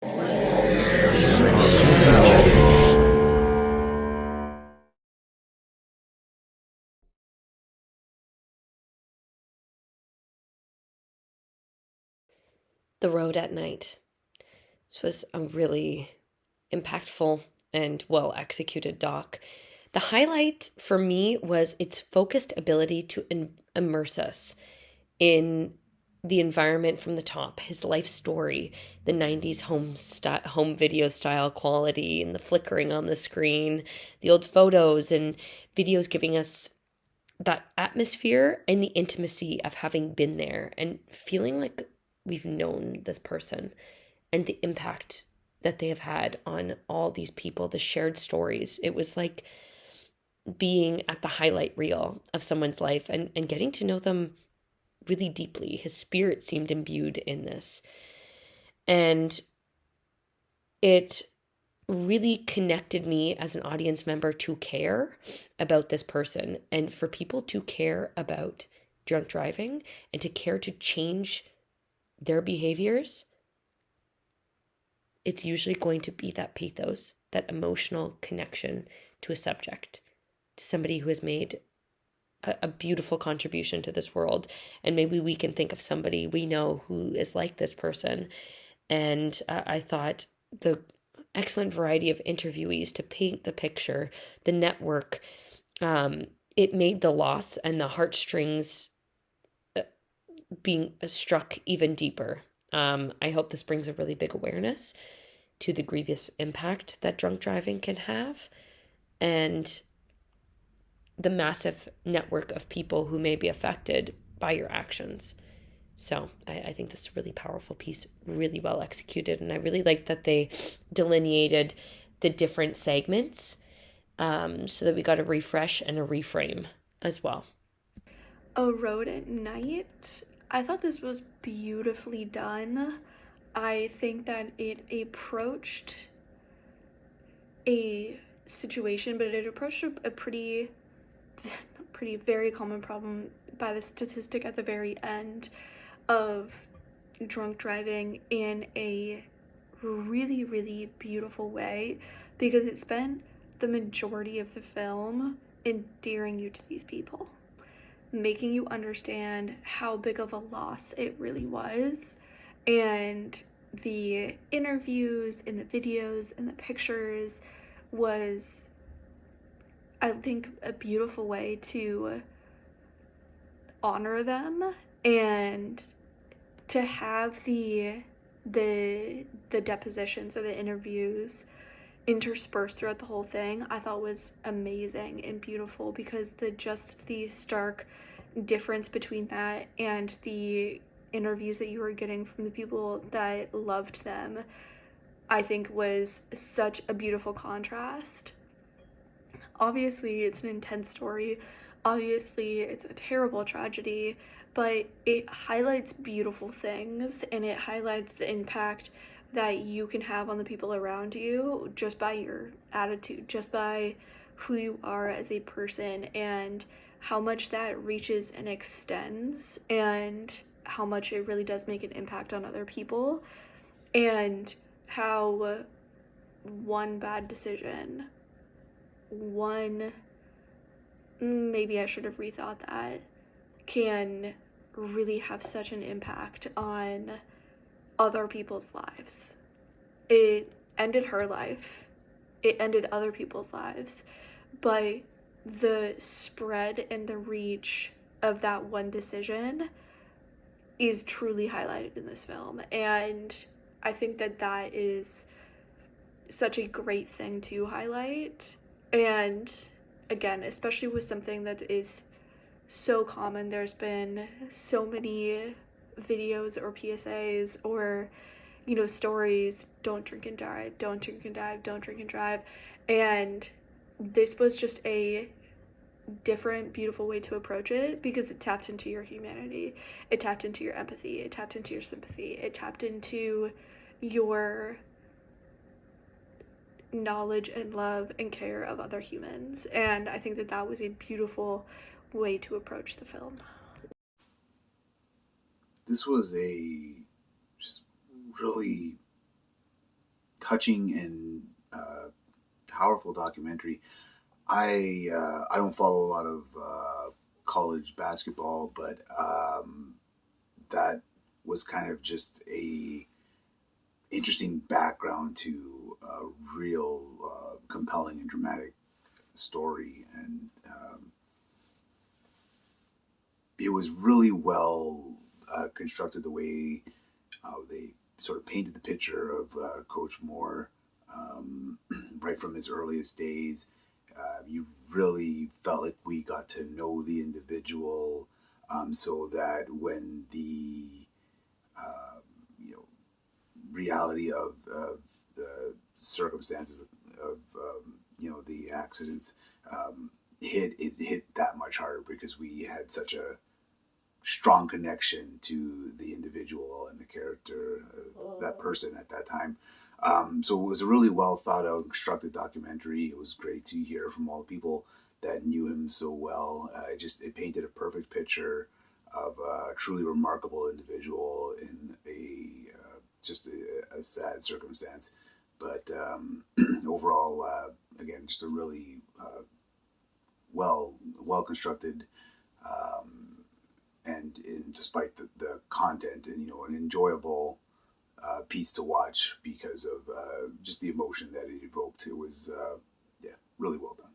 The Road at Night. This was a really impactful and well executed doc. The highlight for me was its focused ability to immerse us in the environment from the top, his life story, the 90s home video style quality and the flickering on the screen, the old photos and videos giving us that atmosphere and the intimacy of having been there and feeling like we've known this person and the impact that they have had on all these people, the shared stories. It was like being at the highlight reel of someone's life and getting to know them really deeply. His spirit seemed imbued in this. And it really connected me as an audience member to care about this person and for people to care about drunk driving and to care to change their behaviors. It's usually going to be that pathos, that emotional connection to a subject, to somebody who has made a beautiful contribution to this world. And maybe we can think of somebody we know who is like this person. And I thought the excellent variety of interviewees to paint the picture, the network, it made the loss and the heartstrings being struck even deeper. I hope this brings a really big awareness to the grievous impact that drunk driving can have and the massive network of people who may be affected by your actions. So I think this is a really powerful piece, really well executed. And I really like that they delineated the different segments so that we got a refresh and a reframe as well. A Road at Night. I thought this was beautifully done. I think that it approached a situation, but it approached a pretty very common problem by the statistic at the very end of drunk driving in a really, really beautiful way because it spent the majority of the film endearing you to these people, making you understand how big of a loss it really was. And the interviews and the videos and the pictures was, I think, a beautiful way to honor them and to have the depositions or the interviews interspersed throughout the whole thing. I thought was amazing and beautiful because the stark difference between that and the interviews that you were getting from the people that loved them, I think was such a beautiful contrast. Obviously, it's an intense story. Obviously, it's a terrible tragedy, but it highlights beautiful things and it highlights the impact that you can have on the people around you just by your attitude, just by who you are as a person, and how much that reaches and extends, and how much it really does make an impact on other people, and how one bad decision, one maybe I should have rethought that, can really have such an impact on other people's lives. It ended her life, it ended other people's lives, but the spread and the reach of that one decision is truly highlighted in this film. And I think that that is such a great thing to highlight. And again, especially with something that is so common, there's been so many videos or PSAs or, stories: don't drink and drive, don't drink and drive, don't drink and drive. And this was just a different, beautiful way to approach it because it tapped into your humanity, it tapped into your empathy, it tapped into your sympathy, it tapped into your knowledge and love and care of other humans. And I think that that was a beautiful way to approach the film. This was a just really touching and powerful documentary. I don't follow a lot of college basketball, but that was kind of just a interesting background to a real compelling and dramatic story, and it was really well constructed. The way they sort of painted the picture of Coach Moore right from his earliest days. You really felt like we got to know the individual, so that when the uh, you know reality of the circumstances of the accidents hit that much harder, because we had such a strong connection to the individual and the character, that person at that time. So it was a really well thought out, constructed documentary. It was great to hear from all the people that knew him so well. It painted a perfect picture of a truly remarkable individual in a sad circumstance. But overall, again, just a really well constructed, and despite the content, and an enjoyable piece to watch because of just the emotion that it evoked. It was yeah, really well done.